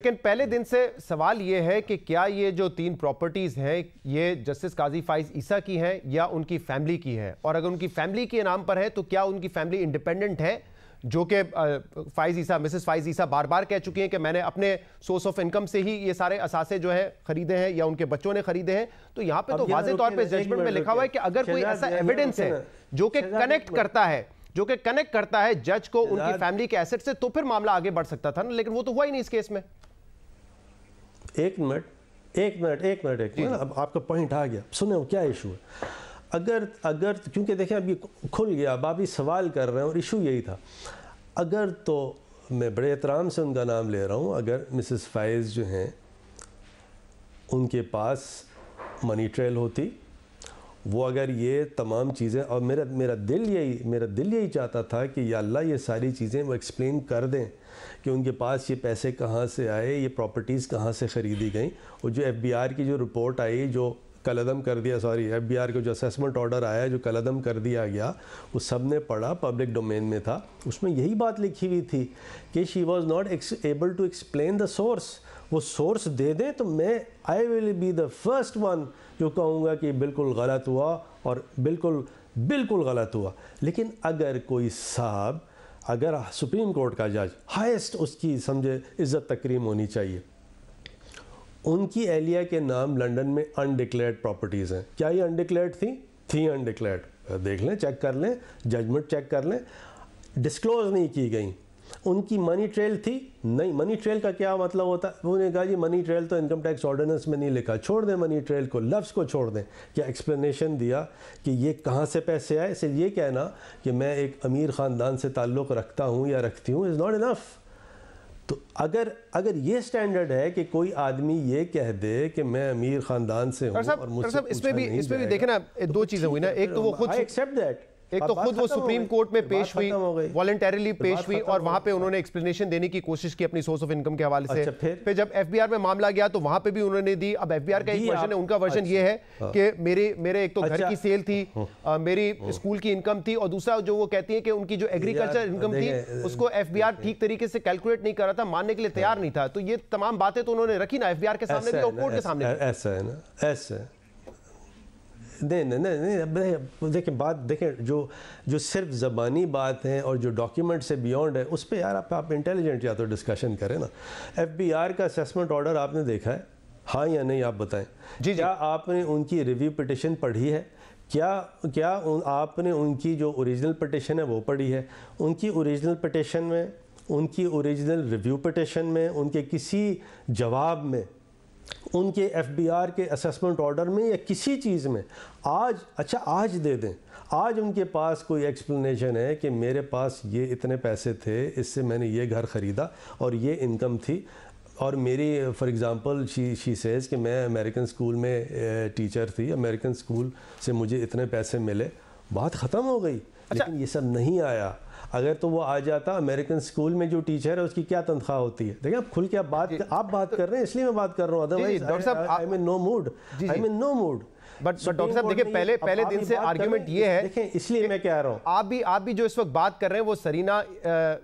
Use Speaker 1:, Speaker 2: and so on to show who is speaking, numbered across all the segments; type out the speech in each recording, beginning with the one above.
Speaker 1: लेकिन पहले दिन से सवाल यह है कि क्या ये जो 3 प्रॉपर्टीज हैं ये जस्टिस काजी फाइज ईसा की हैं या उनकी फैमिली की है, और अगर उनकी फैमिली के नाम पर है तो क्या उनकी फैमिली इंडिपेंडेंट है, जो कि फाइज ईसा मिसेस फाइज ईसा बार बार कह चुकी हैं कि मैंने अपने सोर्स ऑफ इनकम से ही ये सारे असासे जो है खरीदे हैं या उनके बच्चों ने खरीदे हैं। तो यहाँ पे तो वाज़ेह तौर पे जजमेंट में लिखा हुआ है कि अगर कोई ऐसा एविडेंस है जो कि कनेक्ट करता है जज को उनकी फैमिली के एसेट से, तो फिर मामला आगे बढ़ सकता था ना, लेकिन वो तो हुआ ही नहीं इस केस में।
Speaker 2: एक मिनट अब आपका पॉइंट आ गया। सुने क्या इशू है। अगर क्योंकि देखें अभी खुल गया, अब आप सवाल कर रहे हैं और इशू यही था। अगर तो मैं बड़े एहतराम से उनका नाम ले रहा हूँ, अगर मिसेस फाइज जो हैं उनके पास मनी ट्रेल होती, वो अगर ये तमाम चीज़ें, और मेरा दिल यही चाहता था कि या अल्लाह ये सारी चीज़ें वो एक्सप्लेन कर दें कि उनके पास ये पैसे कहाँ से आए, ये प्रॉपर्टीज़ कहाँ से ख़रीदी गई। और जो FBI की जो रिपोर्ट आई, जो कलअदम कर दिया, FBI का जो असेसमेंट ऑर्डर आया जो कलअदम कर दिया गया, वो सब ने पढ़ा, पब्लिक डोमेन में था। उसमें यही बात लिखी हुई थी कि she was not able to explain the source. वो सोर्स दे दें तो मैं I will be the first one जो कहूँगा कि बिल्कुल गलत हुआ और बिल्कुल गलत हुआ। लेकिन अगर कोई साहब, अगर सुप्रीम कोर्ट का जज, हाईएस्ट उसकी समझे इज़्ज़त तकरीम होनी चाहिए, उनकी एहलिया के नाम लंदन में अनडिक्लेयर्ड प्रॉपर्टीज़ हैं। क्या ये अनडिक्लेयर्ड थी अनडिक्लेयर्ड, देख लें, चेक कर लें, जजमेंट चेक कर लें, डिस्क्लोज़ नहीं की गई। उनकी मनी ट्रेल थी, नहीं। मनी ट्रेल का क्या मतलब होता है? उन्होंने कहा जी मनी ट्रेल तो इनकम टैक्स ऑर्डिनेंस में नहीं लिखा, छोड़ दें मनी ट्रेल को, लफ्ज़ को छोड़ दें। क्या एक्सप्लेनेशन दिया कि ये कहाँ से पैसे आए? सिर्फ ये कहना कि मैं एक अमीर ख़ानदान से ताल्लुक़ रखता हूँ या रखती हूँ इज़ नॉट इनफ। तो अगर ये स्टैंडर्ड है कि कोई आदमी ये कह दे कि मैं अमीर ख़ानदान से हूँ और मुझसे
Speaker 1: इसमें भी देखें ना, दो चीज़ें हुई ना। एक तो वो खुद
Speaker 2: एक्सेप्ट दैट,
Speaker 1: एक तो खुद वो सुप्रीम कोर्ट में पेश हुई, वॉलंटरीली पेश हुई, और वहां पे उन्होंने एक्सप्लेनेशन देने की कोशिश की अपनी सोर्स ऑफ इनकम के हवाले से। फिर जब FBR में मामला गया तो वहां पे भी उन्होंने दी। अब FBR का एक वर्जन है, उनका वर्जन ये है कि मेरे एक तो घर की सेल थी, मेरी स्कूल की इनकम थी, और दूसरा जो वो कहती है कि उनकी जो एग्रीकल्चर इनकम थी उसको FBR ठीक तरीके से कैलकुलेट नहीं कर रहा था, मानने के लिए तैयार नहीं था। तो ये तमाम बातें तो उन्होंने रखी ना FBR के सामने भी और कोर्ट के सामने।
Speaker 2: ऐसा है ना, ऐसा नहीं देखें, बात देखें, जो सिर्फ ज़बानी बात है और जो डॉक्यूमेंट से बियॉन्ड है, उस पर यार आप इंटेलिजेंट या तो डिस्कशन करें ना। FBR का असेसमेंट ऑर्डर आपने देखा है, हाँ या नहीं? आप बताएं। जी, क्या आपने उनकी रिव्यू पिटिशन पढ़ी है? क्या आपने उनकी जो ओरिजिनल पिटिशन है वो पढ़ी है? उनकी ओरिजिनल पिटिशन में, उनकी ओरिजिनल रिव्यू पिटिशन में, उनके किसी जवाब में, उनके FBR के असेसमेंट ऑर्डर में या किसी चीज़ में आज दे दें, आज उनके पास कोई एक्सप्लेनेशन है कि मेरे पास ये इतने पैसे थे, इससे मैंने ये घर ख़रीदा और ये इनकम थी, और मेरी फॉर एग्ज़ाम्पल शी सेज़ कि मैं अमेरिकन स्कूल में टीचर थी, अमेरिकन स्कूल से मुझे इतने पैसे मिले, बात ख़त्म हो गई। लेकिन ये सब नहीं आया। अगर तो वो आ जाता, अमेरिकन स्कूल में जो टीचर है उसकी क्या तनख्वाह होती है? देखिए आप खुल के आप बात कर रहे हैं, इसलिए मैं बात कर रहा हूँ, otherwise I am in no mood.
Speaker 1: But doctor साहब देखिए, पहले दिन से आर्ग्यूमेंट ये है,
Speaker 2: देखें, इसलिए मैं कह रहा हूँ,
Speaker 1: आप भी जो इस वक्त बात कर रहे हैं वो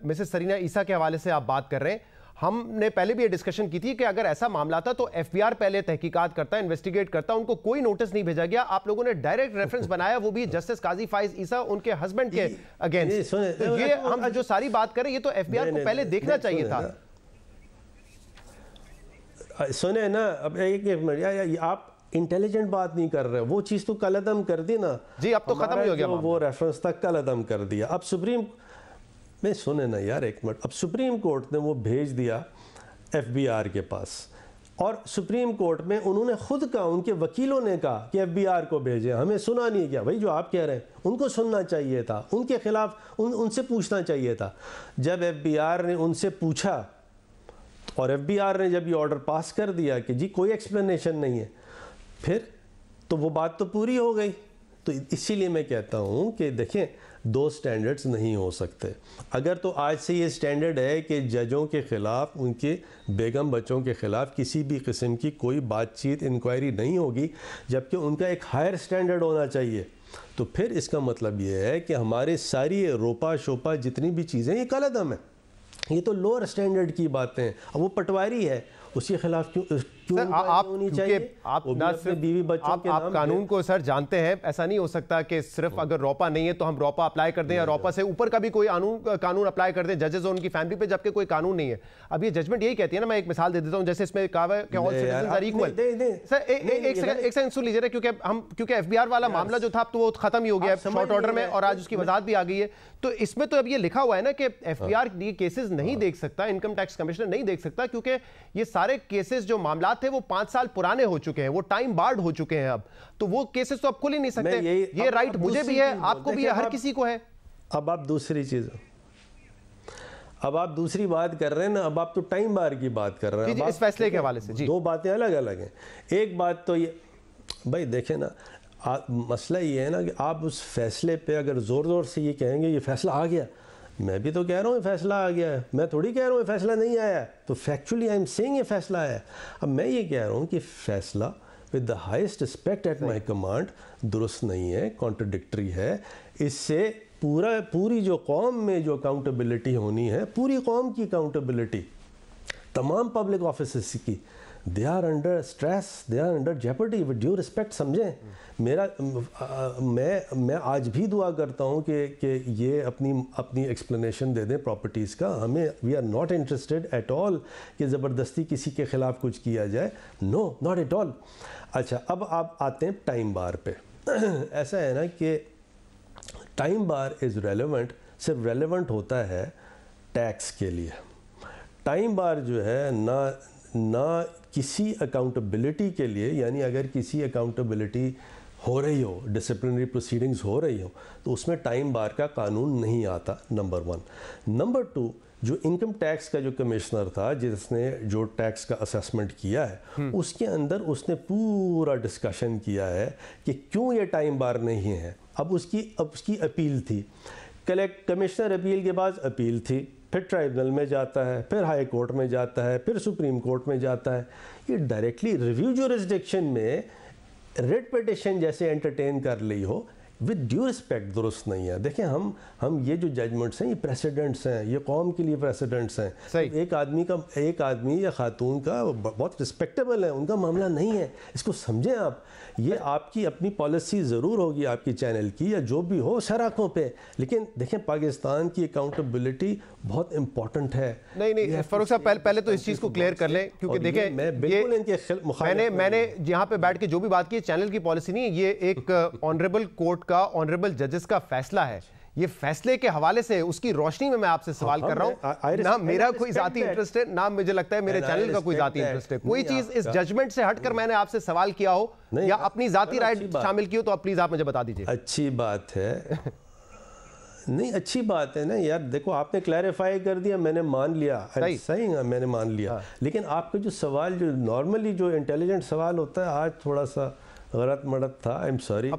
Speaker 1: मिसेस सरीना ईसा के हवाले से आप बात कर रहे हैं। हमने पहले भी ये डिस्कशन की थी कि अगर ऐसा मामला था तो FBR पहले तहकीकात करता, इन्वेस्टिगेट करता, उनको कोई नोटिस नहीं भेजा गया। आप लोगों ने डायरेक्ट रेफरेंस बनाया, वो भी जस्टिस काजी फाइज ईसा उनके हस्बैंड के अगेंस्ट। तो ये हम जो सारी बात करें, ये तो FBR को पहले देखना चाहिए था।
Speaker 2: सुने ना, अब एक मिनट, आप इंटेलिजेंट बात नहीं कर रहे, वो चीज़ तो कलअदम कर दी ना
Speaker 1: जी, अब तो खत्म हो गया,
Speaker 2: वो रेफरेंस तक कलअदम कर दिया। अब सुप्रीम में, सुने ना यार एक मिनट, अब सुप्रीम कोर्ट ने वो भेज दिया FBR के पास, और सुप्रीम कोर्ट में उन्होंने खुद कहा, उनके वकीलों ने कहा कि FBR को भेजे, हमें सुना नहीं गया। भाई जो आप कह रहे हैं उनको सुनना चाहिए था, उनके खिलाफ उनसे पूछना चाहिए था। जब FBR ने उनसे पूछा और FBR ने जब ये ऑर्डर पास कर दिया कि जी कोई एक्सप्लेनेशन नहीं है, फिर तो वो बात तो पूरी हो गई। तो इसीलिए मैं कहता हूँ कि देखें, दो स्टैंडर्ड्स नहीं हो सकते। अगर तो आज से ये स्टैंडर्ड है कि जजों के ख़िलाफ़, उनके बेगम बच्चों के ख़िलाफ़ किसी भी किस्म की कोई बातचीत, इंक्वायरी नहीं होगी, जबकि उनका एक हायर स्टैंडर्ड होना चाहिए, तो फिर इसका मतलब ये है कि हमारे सारी रोपा शोपा जितनी भी चीज़ें ये कलअदम है। ये तो लोअर स्टैंडर्ड की बातें हैं। अब वो पटवारी है, उसके खिलाफ क्यों
Speaker 1: सर आप
Speaker 2: होनी चाहिए?
Speaker 1: आप ना सिर्फ
Speaker 2: बीवी बच्चों के
Speaker 1: आप कानून को सर जानते हैं, ऐसा नहीं हो सकता कि सिर्फ अगर रौपा नहीं है तो हम रौपा अप्लाई कर दें या रौपा से ऊपर का भी कोई कानून अप्लाई कर दें जजेस और उनकी फैमिली पे, जबकि कोई कानून नहीं है। अब ये जजमेंट यही कहती है ना, मैं एक मिसाल दे देता हूं, जैसे इसमें कहा है कि all citizens are equal. Sir एक सेकंड सुन लीजिए, क्योंकि एफबीआर वाला मामला जो था तो वो खत्म ही हो गया शॉर्ट ऑर्डर में और आज उसकी वजाहत भी आ गई है। तो इसमें तो अब ये लिखा हुआ है ना कि एफबीआर ये केसेस नहीं देख सकता, इनकम टैक्स कमिश्नर नहीं देख सकता, क्योंकि ये सारे केसेस जो मामला थे वो 5 साल पुराने हो चुके हैं, वो टाइम बार्ड हो चुके हैं। अब तो वो केसेस तो अब खुल ही नहीं सकते। ये राइट मुझे भी है, आपको भी है, हर किसी को है।
Speaker 2: अब आप दूसरी चीज, अब आप दूसरी बात कर रहे हैं ना, अब आप तो टाइम बार की बात कर रहे हैं
Speaker 1: इस फैसले के हवाले से। जी,
Speaker 2: दो बातें अलग अलग हैं। एक बात तो ये भाई देखें ना, मसला ये है ना कि आप उस फैसले पे अगर ज़ोर ज़ोर से ये कहेंगे ये फैसला आ गया, मैं भी तो कह रहा हूँ फैसला आ गया है, मैं थोड़ी कह रहा हूँ फैसला नहीं आया है। तो फैक्चुअली आई एम सेइंग ये फैसला आया है। अब मैं ये कह रहा हूँ कि फैसला with the highest respect at my command दुरुस्त नहीं है, कॉन्ट्रडिक्टरी है। इससे पूरी जो कौम में जो अकाउंटेबिलिटी होनी है, पूरी कौम की अकाउंटेबिलिटी, तमाम पब्लिक ऑफिसर्स की, they are under stress, they are under jeopardy. With due respect समझें मेरा, मैं आज भी दुआ करता हूँ कि ये अपनी एक्सप्लेनेशन दे दें प्रॉपर्टीज़ का। हमें we are not interested at all कि ज़बरदस्ती किसी के ख़िलाफ़ कुछ किया जाए, नो नॉट एट ऑल। अच्छा, अब आप आते हैं टाइम बार पे। ऐसा है ना कि टाइम बार इज़ रेलेवेंट, सिर्फ रेलेवेंट होता है टैक्स के लिए। टाइम बार जो है ना किसी अकाउंटेबिलिटी के लिए, यानी अगर किसी अकाउंटेबिलिटी हो रही हो, डिसिप्लिनरी प्रोसीडिंग्स हो रही हो, तो उसमें टाइम बार का कानून नहीं आता, नंबर 1। नंबर 2, जो इनकम टैक्स का जो कमिश्नर था जिसने जो टैक्स का असेसमेंट किया है, उसके अंदर उसने पूरा डिस्कशन किया है कि क्यों ये टाइम बार नहीं है। अब उसकी अपील थी, कमिश्नर अपील के बाद अपील थी, फिर ट्राइब्यूनल में जाता है, फिर हाई कोर्ट में जाता है, फिर सुप्रीम कोर्ट में जाता है। ये डायरेक्टली रिव्यू जुरिस्डिक्शन में रिट पिटिशन जैसे एंटरटेन कर ली हो, विद ड्यू रिस्पेक्ट दुरुस्त नहीं है। देखें हम ये जो जजमेंट्स हैं ये प्रेसिडेंट्स हैं, ये कौम के लिए प्रेसिडेंट्स हैं। तो एक आदमी या खातून का बहुत रिस्पेक्टेबल है, उनका मामला नहीं है, इसको समझें आप। ये आपकी अपनी पॉलिसी ज़रूर होगी आपकी चैनल की या जो भी हो शराखों पे, लेकिन देखें पाकिस्तान की अकाउंटेबिलिटी बहुत इंपॉर्टेंट है।
Speaker 1: नहीं फारूक साहब, पहले तो इस चीज़ को क्लियर कर लें, क्योंकि देखें मैंने यहाँ पे बैठ के जो भी बात की, चैनल की पॉलिसी नहीं है, ये एक ऑनरेबल कोर्ट का, ऑनरेबल जजेस का फैसला है। ये फैसले के हवाले से उसकी रोशनी में मैं आपसे सवाल कर रहा हूं। ना मेरा कोई जाती इंटरेस्ट है, ना मुझे लगता है मेरे चैनल का कोई जाती इंटरेस्ट है। कोई चीज इस जजमेंट से हटकर मैंने आपसे सवाल किया हो या अपनी जाती राय शामिल की हो तो प्लीज आप मुझे बता दीजिए।
Speaker 2: अच्छी बात है, नहीं अच्छी बात है ना यार। देखो आपने क्लैरिफाई कर दिया, मैंने मान लिया, सही है, मैंने मान लिया। लेकिन आपका जो सवाल, जो नॉर्मली जो इंटेलिजेंट सवाल होता है, आज थोड़ा सा गलत मड़त था। I am sorry.